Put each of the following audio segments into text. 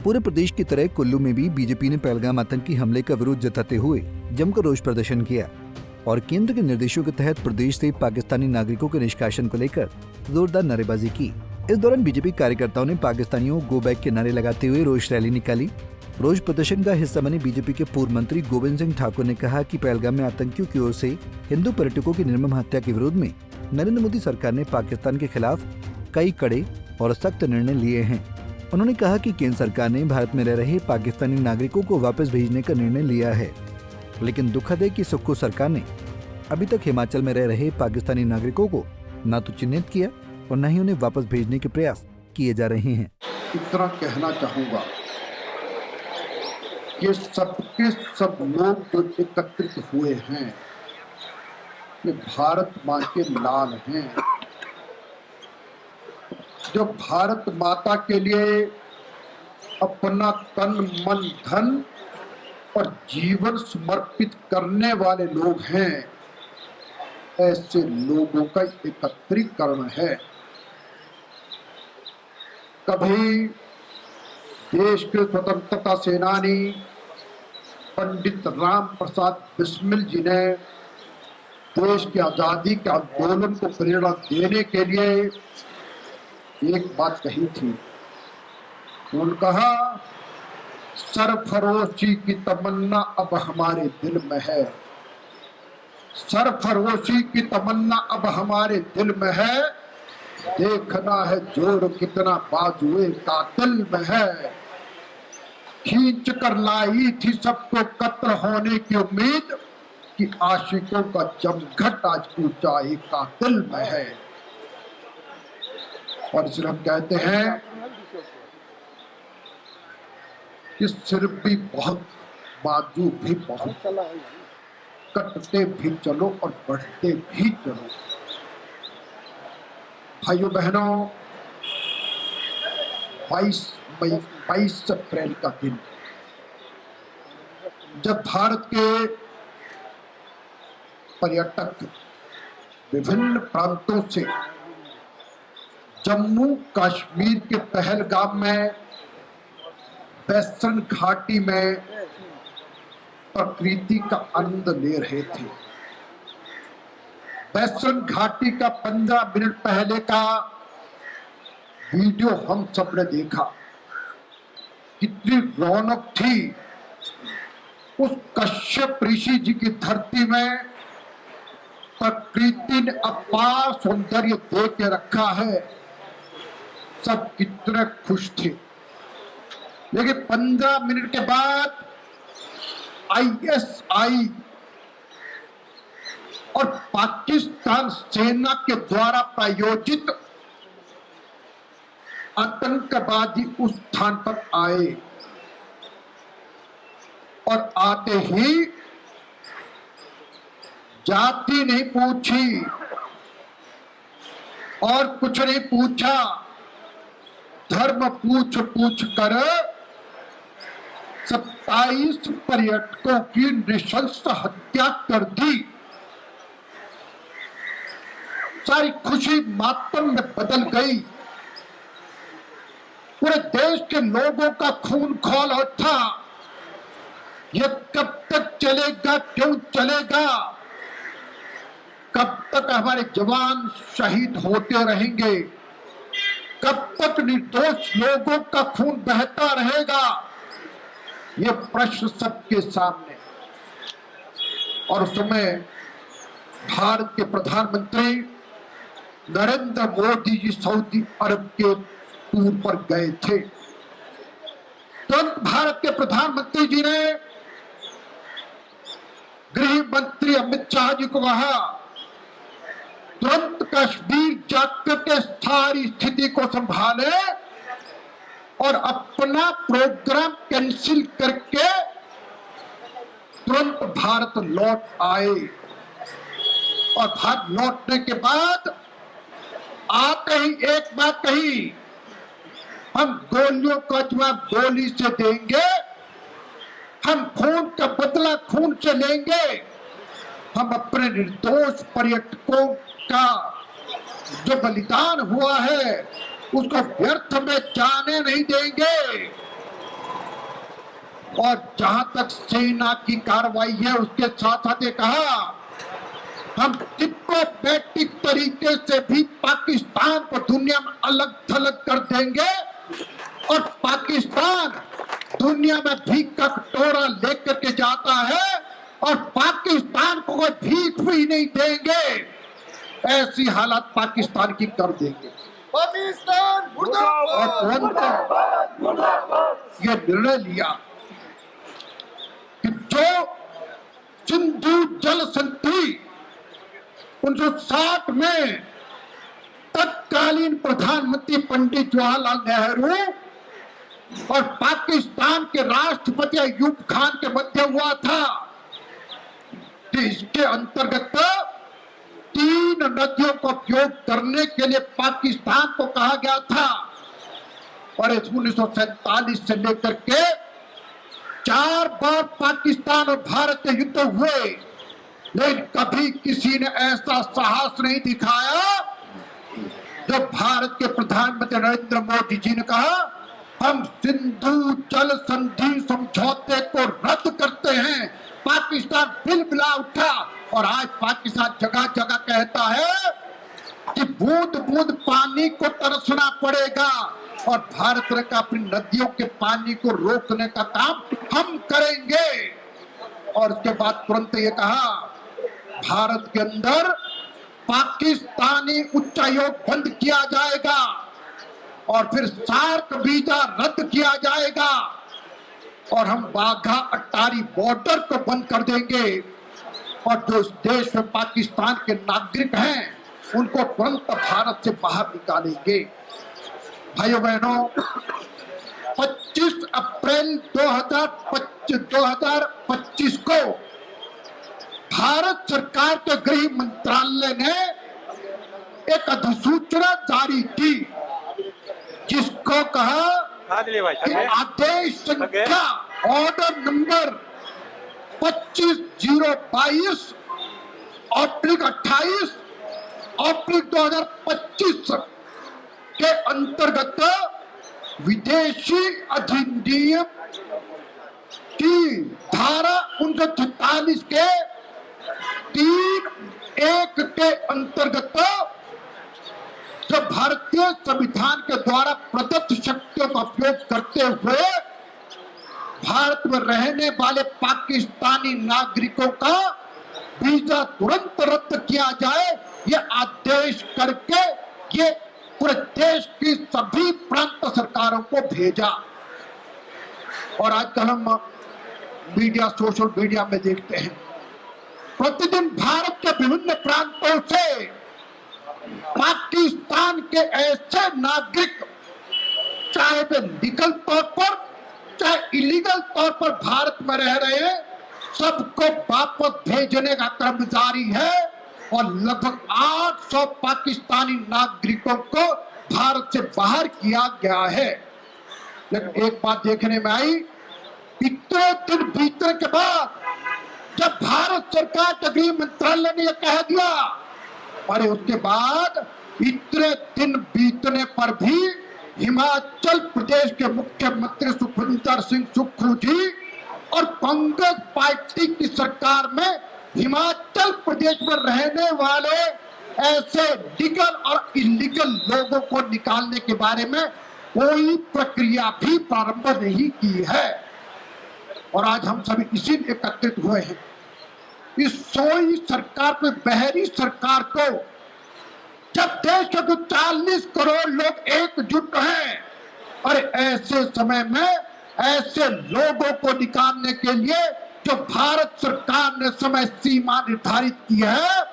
पूरे प्रदेश की तरह कुल्लू में भी बीजेपी ने पहलगाम आतंकी हमले का विरोध जताते हुए जमकर रोष प्रदर्शन किया और केंद्र के निर्देशों के तहत प्रदेश से पाकिस्तानी नागरिकों के निष्कासन को लेकर जोरदार नारेबाजी की। इस दौरान बीजेपी कार्यकर्ताओं ने पाकिस्तानियों गो बैक के नारे लगाते हुए रोष रैली निकाली। रोष प्रदर्शन का हिस्सा बने बीजेपी के पूर्व मंत्री गोविंद सिंह ठाकुर ने कहा कि पहलगाम में आतंकियों की ओर से हिंदू पर्यटकों की निर्मम हत्या के विरोध में नरेंद्र मोदी सरकार ने पाकिस्तान के खिलाफ कई कड़े और सख्त निर्णय लिए हैं। उन्होंने कहा कि केंद्र सरकार ने भारत में रह रहे पाकिस्तानी नागरिकों को वापस भेजने का निर्णय लिया है, लेकिन दुखद है कि सुक्खू सरकार ने अभी तक हिमाचल में रह रहे पाकिस्तानी नागरिकों को न तो चिन्हित किया और न ही उन्हें वापस भेजने के प्रयास किए जा रहे हैं। इतना कहना चाहूंगा कि सबके सब लोग जो एकत्रित हुए हैं ये भारत माँ के लाल हैं, जो भारत माता के लिए अपना तन मन धन और जीवन समर्पित करने वाले लोग हैं। ऐसे लोगों का एकत्रीकरण है। कभी देश के स्वतंत्रता सेनानी पंडित राम प्रसाद बिस्मिल जी ने देश की आजादी के आंदोलन को प्रेरणा देने के लिए एक बात कही थी। उन्होंने कहा, सरफरोशी की तमन्ना अब हमारे दिल में है, सरफरोशी की तमन्ना अब हमारे दिल में है, देखना है जोर कितना बाजुए कातिल में है। खींच कर लाई थी सबको कत्ल होने की उम्मीद कि आशिकों का जमघट आज ऊंचाई कातिल में है। और इसलिए हम कहते हैं कि सिर भी बहुत बाजू भी बहुत, कटते भी चलो और बढ़ते भी चलो। भाइयों बहनों, 22 अप्रैल का दिन जब भारत के पर्यटक विभिन्न प्रांतों से जम्मू कश्मीर के पहलगाम में वेस्टर्न घाटी में प्रकृति का आनंद ले रहे थे। वेस्टर्न घाटी का 15 मिनट पहले का वीडियो हम सब ने देखा, कितनी रौनक थी। उस कश्यप ऋषि जी की धरती में प्रकृति ने अपार सौंदर्य दे के रखा है। सब कितने खुश थे। लेकिन 15 मिनट के बाद ISI और पाकिस्तान सेना के द्वारा प्रायोजित आतंकवादी उस स्थान पर आए और आते ही जाति नहीं पूछी और कुछ नहीं पूछा, धर्म पूछ कर 27 पर्यटकों की नृशंस हत्या कर दी। सारी खुशी मातम में बदल गई। पूरे देश के लोगों का खून खौल उठा। ये कब तक चलेगा, क्यों चलेगा? कब तक हमारे जवान शहीद होते रहेंगे? कब तक निर्दोष लोगों का खून बहता रहेगा? ये प्रश्न सबके सामने। और उस समय भारत के प्रधानमंत्री नरेंद्र मोदी जी सऊदी अरब के टूर पर गए थे। तुरंत भारत के प्रधानमंत्री जी ने गृह मंत्री अमित शाह जी को कहा, तुरंत कश्मीर जाकर के सारी स्थिति को संभाले और अपना प्रोग्राम कैंसिल करके तुरंत भारत लौट आए। और भारत लौटने के बाद आते ही एक बात कही, हम गोलियों का जवाब गोली से देंगे, हम खून का बदला खून से लेंगे, हम अपने निर्दोष पर्यटकों का जो बलिदान हुआ है उसको व्यर्थ में जाने नहीं देंगे। और जहां तक सेना की कार्रवाई है उसके साथ साथ ये कहा हम डिप्लोमेटिक तरीके से भी पाकिस्तान को दुनिया में अलग थलग कर देंगे और पाकिस्तान दुनिया में भीख का कटोरा लेकर के जाता है और पाकिस्तान को कोई भीख भी नहीं देंगे, ऐसी हालत पाकिस्तान की कर देंगे। पाकिस्तान और तुरंत ये निर्णय लिया कि जो सिंधु जल संधि 1960 में तत्कालीन प्रधानमंत्री पंडित जवाहरलाल नेहरू और पाकिस्तान के राष्ट्रपति अयूब खान के मध्य हुआ था कि इसके अंतर्गत 3 नदियों का उपयोग करने के लिए पाकिस्तान को कहा गया था और 1947 से लेकर के 4 बार पाकिस्तान और भारत के युद्ध हुए, लेकिन कभी किसी ने ऐसा साहस नहीं दिखाया। जब भारत के प्रधानमंत्री नरेंद्र मोदी जी ने कहा हम सिंधु जल संधि समझौते को रद्द करते हैं, पाकिस्तान बिलबिला उठा और आज पाकिस्तान जगह जगह कहता है कि बूंद बूंद पानी को तरसना पड़ेगा और भारत ने कहा अपनी नदियों के पानी को रोकने का काम हम करेंगे। और उसके बाद तुरंत ये कहा भारत के अंदर पाकिस्तानी उच्चायोग बंद किया जाएगा और फिर सार्क वीजा रद्द किया जाएगा और हम वाघा अटारी बॉर्डर को बंद कर देंगे और जो इस देश में पाकिस्तान के नागरिक हैं उनको तुरंत भारत से बाहर निकालेंगे। भाइयों बहनों, 25 अप्रैल 2025 को भारत सरकार के गृह मंत्रालय ने एक अधिसूचना जारी की जिसको कहा कि आदेश संख्या ऑर्डर नंबर 25/28/2025 के अंतर्गत विदेशी अधिनियम की धारा 1946 के 3(1) के अंतर्गत जो भारतीय संविधान के द्वारा प्रदत्त शक्तियों का उपयोग करते हुए भारत में रहने वाले पाकिस्तानी नागरिकों का वीजा तुरंत रद्द किया जाए, ये आदेश करके ये पूरे देश की सभी प्रांत सरकारों को भेजा। और आजकल हम मीडिया, सोशल मीडिया में देखते हैं प्रतिदिन भारत के विभिन्न प्रांतों से पाकिस्तान के ऐसे नागरिक, चाहे वे लीगल तौर पर चाहे इलीगल तौर पर भारत में रह रहे हैं, सबको वापस भेजने का क्रम जारी है और लगभग 800 पाकिस्तानी नागरिकों को भारत से बाहर किया गया है। लेकिन एक बात देखने में आई, इतने दिन बीतने के बाद जब भारत सरकार के गृह मंत्रालय ने यह कह दिया, और उसके बाद इतने दिन बीतने पर भी हिमाचल प्रदेश के मुख्यमंत्री सुखविंदर सिंह सुक्खू जी और कांग्रेस पार्टी की सरकार में हिमाचल प्रदेश में रहने वाले ऐसे लीगल और इलीगल लोगों को निकालने के बारे में कोई प्रक्रिया भी प्रारंभ नहीं की है। और आज हम सभी इसीलिए एकत्रित हुए हैं। इस सोई सरकार को, बहरी सरकार को, जब देश के 40 करोड़ लोग एकजुट हैं और ऐसे समय में ऐसे लोगों को निकालने के लिए जो भारत सरकार ने समय सीमा निर्धारित की है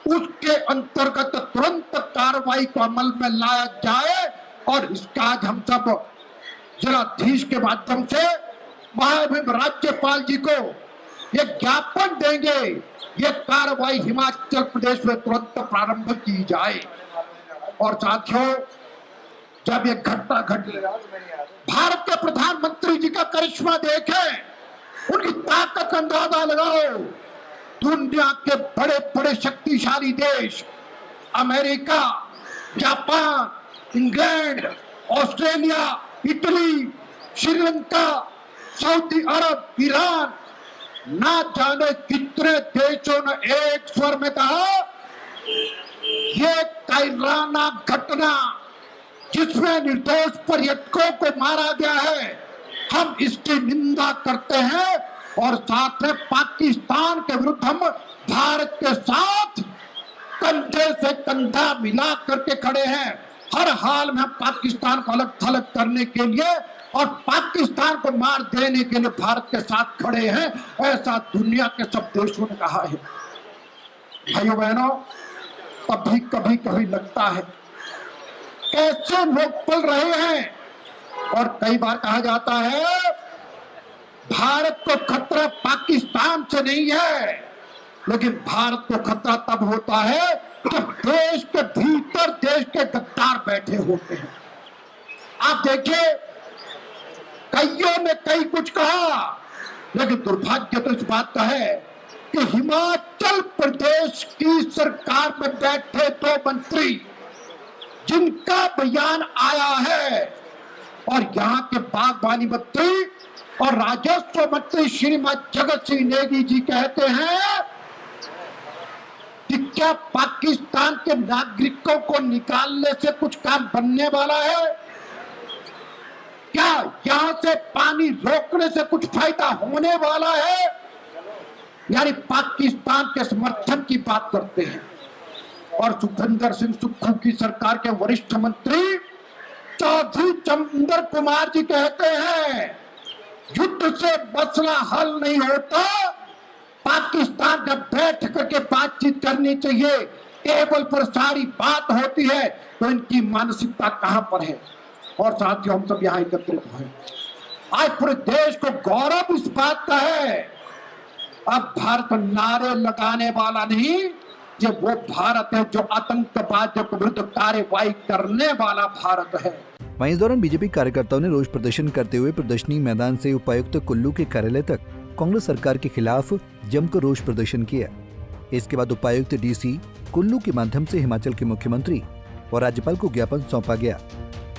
उसके अंतर्गत तुरंत कार्रवाई को अमल में लाया जाए। और इसका आज हम सब जिलाधीश के माध्यम से महामहिम राज्यपाल जी को ये ज्ञापन देंगे, ये कार्रवाई हिमाचल प्रदेश में तुरंत प्रारंभ की जाए। और साथियों, जब ये घटना घटी, भारत के प्रधानमंत्री जी का करिश्मा देखें, उनकी ताकत का अंदाजा लगाओ। दुनिया के बड़े बड़े शक्तिशाली देश America, Japan, England, Australia, Italy, Sri Lanka, Saudi Arab, Iran, ना जाने कितने देशों ने एक स्वर में कहा ये कायराना घटना जिसमें निर्दोष पर्यटकों को मारा गया है, हम इसकी निंदा करते हैं और साथ में पाकिस्तान के विरुद्ध हम भारत के साथ कंधे से कंधा मिला करके खड़े हैं। हर हाल में हम पाकिस्तान को अलग थलग करने के लिए और पाकिस्तान को मार देने के लिए भारत के साथ खड़े हैं, ऐसा दुनिया के सब देशों ने कहा है। भाइयों बहनों, कभी कभी कभी लगता है कैसे लोग पल रहे हैं। और कई बार कहा जाता है भारत को खतरा पाकिस्तान से नहीं है, लेकिन भारत को खतरा तब होता है जब देश के भीतर देश के गद्दार बैठे होते हैं। आप देखिए, कईयों ने कई कुछ कहा, लेकिन दुर्भाग्य तो इस बात का है कि हिमाचल प्रदेश की सरकार में बैठे दो मंत्री जिनका बयान आया है और यहाँ के बागवानी मंत्री और राजस्व मंत्री श्रीमती जगत सिंह नेगी जी कहते हैं कि क्या पाकिस्तान के नागरिकों को निकालने से कुछ काम बनने वाला है? क्या यहां से पानी रोकने से कुछ फायदा होने वाला है? यानी पाकिस्तान के समर्थन की बात करते हैं। और सुखविंदर सिंह सुक्खू की सरकार के वरिष्ठ मंत्री चौधरी चंद्र कुमार जी कहते हैं युद्ध से मसला हल नहीं होता, पाकिस्तान जब बैठ करके बातचीत करनी चाहिए, टेबल पर सारी बात होती है, तो इनकी मानसिकता कहां पर है? और साथियों, हम सब यहाँ एकत्रित हैं। आज पूरे देश को गौरव इस बात का है, अब भारत नारे लगाने वाला नहीं, ये वो भारत है जो आतंकवादियों के विरुद्ध कार्रवाई करने वाला भारत है। वहीं इस दौरान बीजेपी कार्यकर्ताओं ने रोष प्रदर्शन करते हुए प्रदर्शनी मैदान से उपायुक्त कुल्लू के कार्यालय तक कांग्रेस सरकार के खिलाफ जमकर रोष प्रदर्शन किया। इसके बाद उपायुक्त डीसी कुल्लू के माध्यम से हिमाचल के मुख्यमंत्री और राज्यपाल को ज्ञापन सौंपा गया।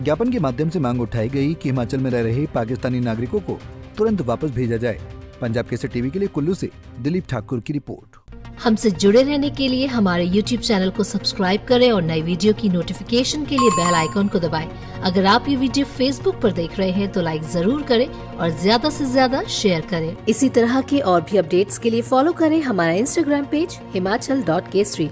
ज्ञापन के माध्यम से मांग उठाई गई कि हिमाचल में रह रहे पाकिस्तानी नागरिकों को तुरंत वापस भेजा जाए। पंजाब केसरी टीवी के लिए कुल्लू से दिलीप ठाकुर की रिपोर्ट। हमसे जुड़े रहने के लिए हमारे YouTube चैनल को सब्सक्राइब करें और नई वीडियो की नोटिफिकेशन के लिए बेल आइकॉन को दबाएं। अगर आप ये वीडियो Facebook पर देख रहे हैं तो लाइक जरूर करें और ज्यादा से ज्यादा शेयर करें। इसी तरह के और भी अपडेट्स के लिए फॉलो करें हमारा Instagram पेज himachal.kesari।